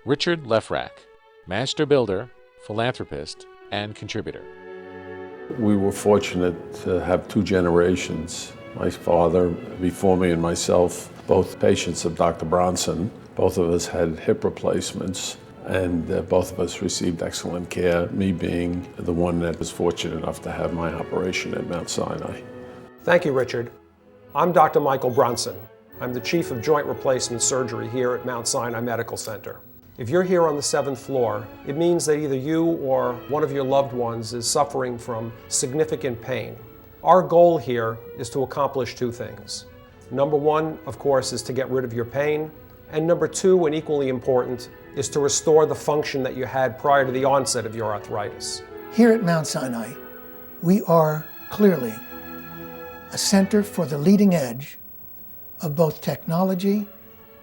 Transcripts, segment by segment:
Richard LeFrak, master builder, philanthropist, and contributor. We were fortunate to have two generations, my father before me and myself, both patients of Dr. Bronson. Both of us had hip replacements, and both of us received excellent care, me being the one that was fortunate enough to have my operation at Mount Sinai. Thank you, Richard. I'm Dr. Michael Brunson. I'm the Chief of Joint Replacement Surgery here at Mount Sinai Medical Center. If you're here on the 7th floor, it means that either you or one of your loved ones is suffering from significant pain. Our goal here is to accomplish two things. Number one, of course, is to get rid of your pain. And number two, and equally important, is to restore the function that you had prior to the onset of your arthritis. Here at Mount Sinai, we are clearly a center for the leading edge of both technology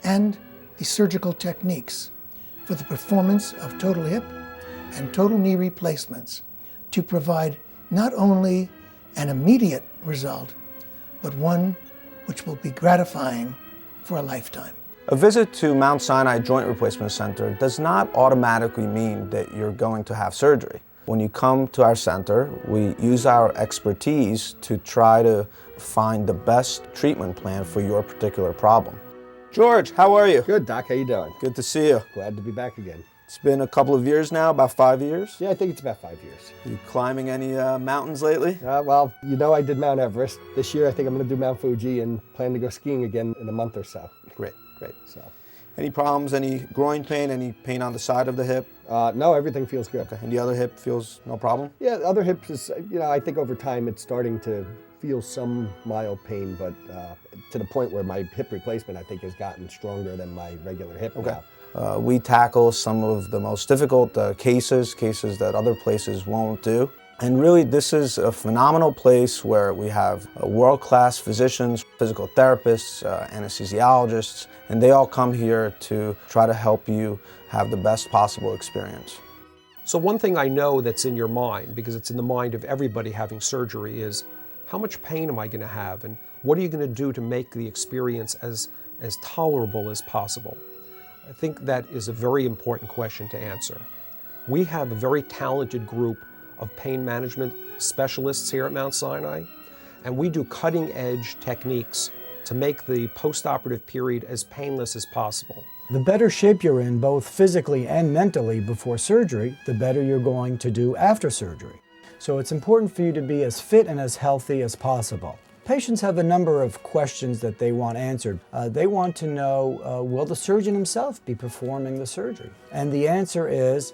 and the surgical techniques for the performance of total hip and total knee replacements to provide not only an immediate result, but one which will be gratifying for a lifetime. A visit to Mount Sinai Joint Replacement Center does not automatically mean that you're going to have surgery. When you come to our center, we use our expertise to try to find the best treatment plan for your particular problem. George, how are you? Good, Doc. How you doing? Good to see you. Glad to be back again. It's been a couple of years now, about 5 years. Yeah, I think it's about 5 years. You climbing any mountains lately? Well, you know I did Mount Everest. This year I think I'm going to do Mount Fuji and plan to go skiing again in a month or so. Great, great. So, any problems, any groin pain, any pain on the side of the hip? no, everything feels good. Okay, and the other hip feels no problem? Yeah, the other hip is, I think over time it's starting to feel some mild pain, but to the point where my hip replacement I think has gotten stronger than my regular hip Okay. now. We tackle some of the most difficult cases that other places won't do. And really, this is a phenomenal place where we have world-class physicians, physical therapists, anesthesiologists, and they all come here to try to help you have the best possible experience. So one thing I know that's in your mind, because it's in the mind of everybody having surgery, is how much pain am I going to have, and what are you going to do to make the experience as tolerable as possible? I think that is a very important question to answer. We have a very talented group of pain management specialists here at Mount Sinai, and we do cutting-edge techniques to make the post-operative period as painless as possible. The better shape you're in, both physically and mentally before surgery, the better you're going to do after surgery. So it's important for you to be as fit and as healthy as possible. Patients have a number of questions that they want answered. They want to know, will the surgeon himself be performing the surgery? And the answer is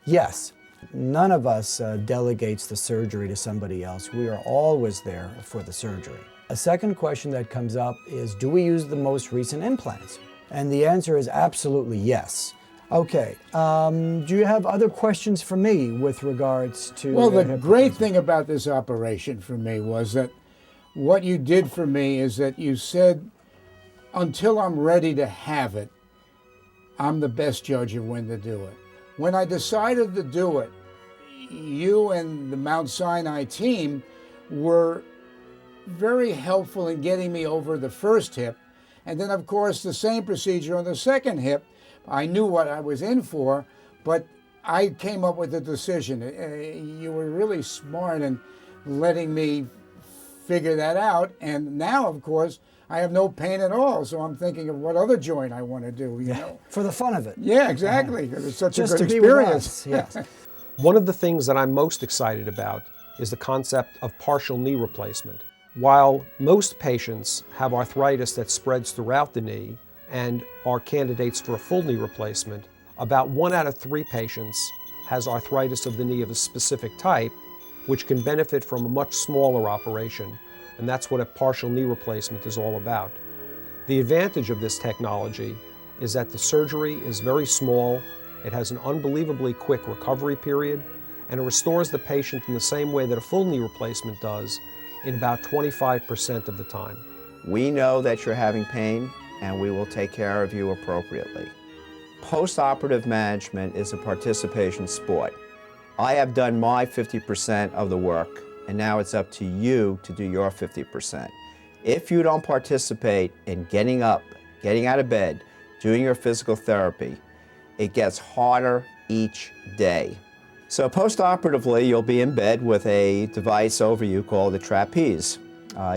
yes. None of us delegates the surgery to somebody else. We are always there for the surgery. A second question that comes up is, do we use the most recent implants? And the answer is absolutely yes. Okay, do you have other questions for me with regards to... Well, the great thing about this operation for me was that what you did for me is that you said, until I'm ready to have it, I'm the best judge of when to do it. When I decided to do it, you and the Mount Sinai team were very helpful in getting me over the first hip. And then, of course, the same procedure on the second hip. I knew what I was in for, but I came up with a decision. You were really smart in letting me figure that out. And now, of course, I have no pain at all. So I'm thinking of what other joint I want to do, you know. For the fun of it. Yeah, exactly. Because it's such Just a good to be with experience. us, yes. One of the things that I'm most excited about is the concept of partial knee replacement. While most patients have arthritis that spreads throughout the knee and are candidates for a full knee replacement, about 1 out of 3 patients has arthritis of the knee of a specific type, which can benefit from a much smaller operation, and that's what a partial knee replacement is all about. The advantage of this technology is that the surgery is very small, it has an unbelievably quick recovery period, and it restores the patient in the same way that a full knee replacement does in about 25% of the time. We know that you're having pain, and we will take care of you appropriately. Post-operative management is a participation sport. I have done my 50% of the work, and now it's up to you to do your 50%. If you don't participate in getting up, getting out of bed, doing your physical therapy, It gets harder each day. So post-operatively, you'll be in bed with a device over you called a trapeze.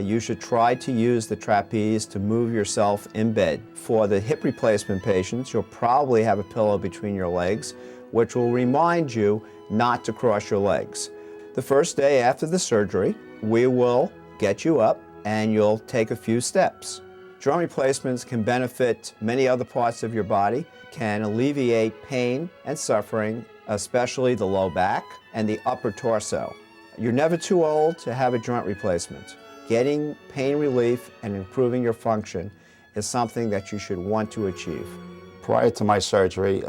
You should try to use the trapeze to move yourself in bed. For the hip replacement patients, you'll probably have a pillow between your legs, which will remind you not to cross your legs. The first day after the surgery, we will get you up and you'll take a few steps. Joint replacements can benefit many other parts of your body, can alleviate pain and suffering, especially the low back and the upper torso. You're never too old to have a joint replacement. Getting pain relief and improving your function is something that you should want to achieve. Prior to my surgery,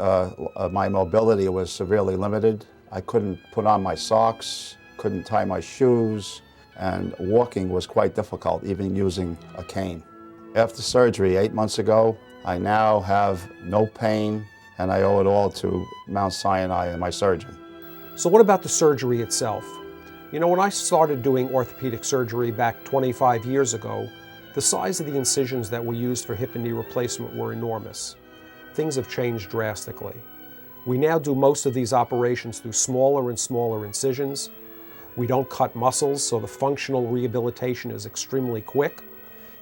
my mobility was severely limited. I couldn't put on my socks, couldn't tie my shoes, and walking was quite difficult, even using a cane. After surgery 8 months ago, I now have no pain, and I owe it all to Mount Sinai and my surgeon. So what about the surgery itself? You know, when I started doing orthopedic surgery back 25 years ago, the size of the incisions that we used for hip and knee replacement were enormous. Things have changed drastically. We now do most of these operations through smaller and smaller incisions. We don't cut muscles, so the functional rehabilitation is extremely quick.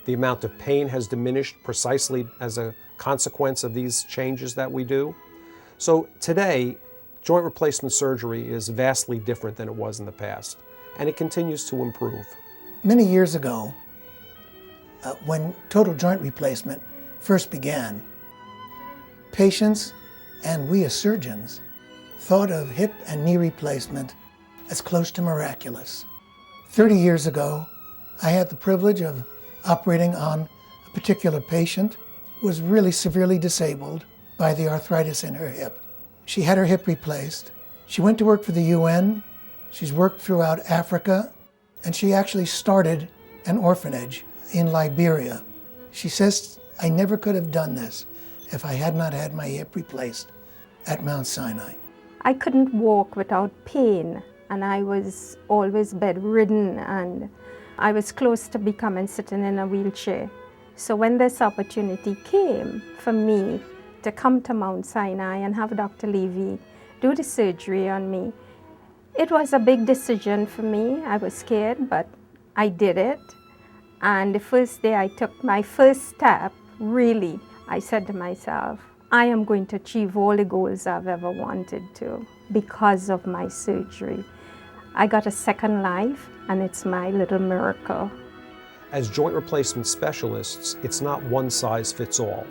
The amount of pain has diminished precisely as a consequence of these changes that we do. So today, joint replacement surgery is vastly different than it was in the past, and it continues to improve. Many years ago, when total joint replacement first began, patients and we as surgeons thought of hip and knee replacement as close to miraculous. 30 years ago, I had the privilege of operating on a particular patient who was really severely disabled by the arthritis in her hip. She had her hip replaced. She went to work for the UN. She's worked throughout Africa, and she actually started an orphanage in Liberia. She says, I never could have done this if I had not had my hip replaced at Mount Sinai. I couldn't walk without pain, and I was always bedridden, and I was close to becoming sitting in a wheelchair. So when this opportunity came for me to come to Mount Sinai and have Dr. Levy do the surgery on me, it was a big decision for me. I was scared, but I did it. And the first day I took my first step, really, I said to myself, I am going to achieve all the goals I've ever wanted to because of my surgery. I got a second life, and it's my little miracle. As joint replacement specialists, it's not one size fits all.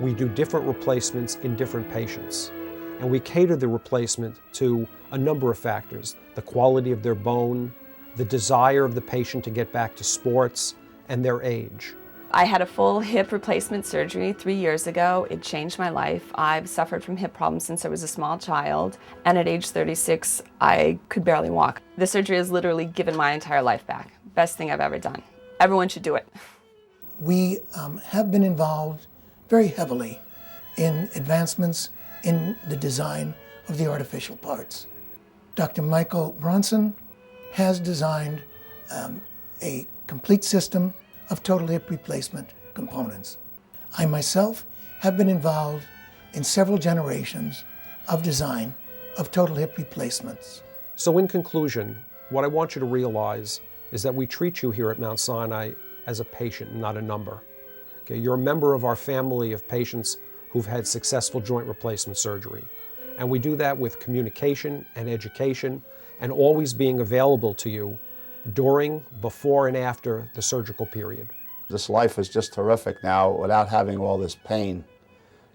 We do different replacements in different patients, and we cater the replacement to a number of factors: the quality of their bone, the desire of the patient to get back to sports, and their age. I had a full hip replacement surgery 3 years ago. It changed my life. I've suffered from hip problems since I was a small child, and at age 36, I could barely walk. The surgery has literally given my entire life back. Best thing I've ever done. Everyone should do it. We have been involved very heavily in advancements in the design of the artificial parts. Dr. Michael Bronson has designed a complete system of total hip replacement components. I myself have been involved in several generations of design of total hip replacements. So in conclusion, what I want you to realize is that we treat you here at Mount Sinai as a patient, not a number. Okay, you're a member of our family of patients who've had successful joint replacement surgery. And we do that with communication and education, and always being available to you during, before, and after the surgical period. This life is just terrific now without having all this pain,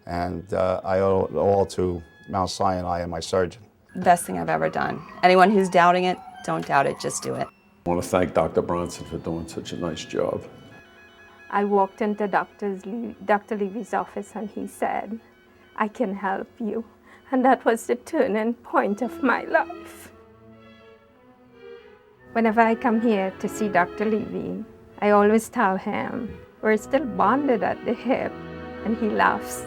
and I owe it all to Mount Sinai and my surgeon. Best thing I've ever done. Anyone who's doubting it, don't doubt it, just do it. I want to thank Dr. Bronson for doing such a nice job. I walked into Dr. Levy's office and he said, I can help you. And that was the turning point of my life. Whenever I come here to see Dr. Levy, I always tell him, we're still bonded at the hip, and he laughs.